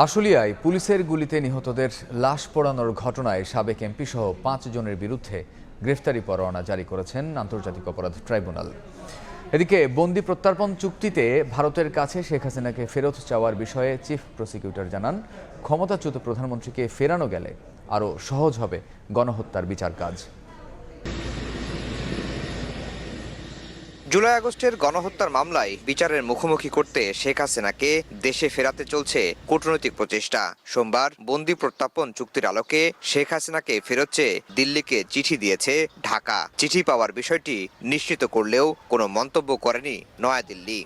আশুলিয়ায় পুলিশের গুলিতে নিহতদের লাশ পোড়ানোর ঘটনায় সাবেক এমপি সহ ৫ জনের বিরুদ্ধে গ্রেফতারি পরোয়ানা জারি করেছেন আন্তর্জাতিক অপরাধ ট্রাইব্যুনাল। এদিকে বন্দি প্রত্যর্পণ চুক্তিতে ভারতের কাছে শেখ হাসিনাকে ফেরত চাওয়ার বিষয়ে চিফ প্রসিকিউটর জানান, ক্ষমতাচ্যুত প্রধানমন্ত্রীকে ফেরানো গেলে আরও সহজ হবে গণহত্যার বিচার কাজ। জুলাই আগস্টের গণহত্যার মামলায় বিচারের মুখোমুখি করতে শেখ হাসিনাকে দেশে ফেরাতে চলছে কূটনৈতিক প্রচেষ্টা। সোমবার বন্দি প্রত্যর্পণ চুক্তির আলোকে শেখ হাসিনাকে ফেরত চেয়ে দিল্লিকে চিঠি দিয়েছে ঢাকা। চিঠি পাওয়ার বিষয়টি নিশ্চিত করলেও কোনো মন্তব্য করেনি নয়াদিল্লি।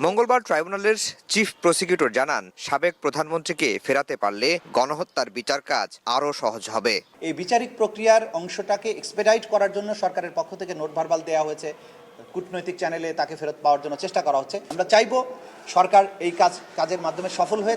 মঙ্গলবার ট্রাইব্যুনালের চিফ প্রসিকিউটর জানান, সাবেক প্রধানমন্ত্রীকে ফেরাতে পারলে গণহত্যার বিচার কাজ আরও সহজ হবে। এই বিচারিক প্রক্রিয়ার অংশটাকে এক্সপেডাইট করার জন্য সরকারের পক্ষ থেকে নোট ভার্বাল দেওয়া হয়েছে, কূটনৈতিক চ্যানেলে তাকে ফেরত পাওয়ার জন্য চেষ্টা করা হচ্ছে। আমরা চাইব সরকার এই কাজের মাধ্যমে সফল হয়ে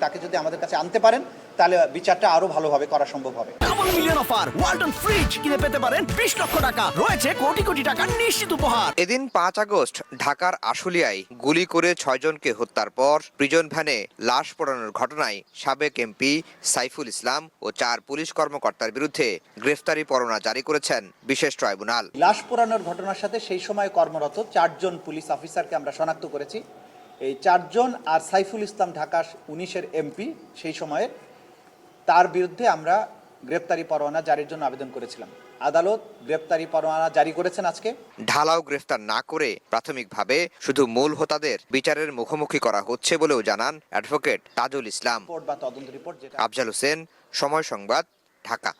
তাকে যদি আমাদের কাছে আনতে পারেন, তাহলে বিচারটা আরো ভালোভাবে করা সম্ভব হবে। Double million offer, Walton fridge কিনে পেতে পারেন 20 লক্ষ টাকা, রয়েছে কোটি কোটি টাকার নিশ্চিত উপহার। এদিন 5 আগস্ট ঢাকার আশুলিয়ায় গুলি করে 6 জনকে হত্যার পর প্রিজন ভ্যানে লাশ পোড়ানোর ঘটনায় সাবেক এমপি সাইফুল ইসলাম ও 4 পুলিশ কর্মকর্তার বিরুদ্ধে গ্রেফতারি পরোয়ানা জারি করেছেন বিশেষ ট্রাইব্যুনাল। লাশ পোড়ানোর ঘটনার সাথে সেই সময় কর্মরত 4 জন পুলিশ অফিসারকে আমরা শনাক্ত করেছি। এই 4 জন আর সাইফুল ইসলাম ঢাকা 19-এর এমপি সেই সময়ে, তার বিরুদ্ধে আমরা গ্রেপ্তারি পরোয়ানা জারির জন্য আবেদন করেছিলাম। আদালত গ্রেপ্তারি পরোয়ানা জারি করেছেন আজকে। ঢালাও গ্রেফতার না করে প্রাথমিকভাবে শুধু মূল হোতাদের বিচারের মুখোমুখি করা হচ্ছে বলেও জানান অ্যাডভোকেট তাজুল ইসলাম। তদন্ত রিপোর্ট আফজাল হোসেন, সময় সংবাদ, ঢাকা।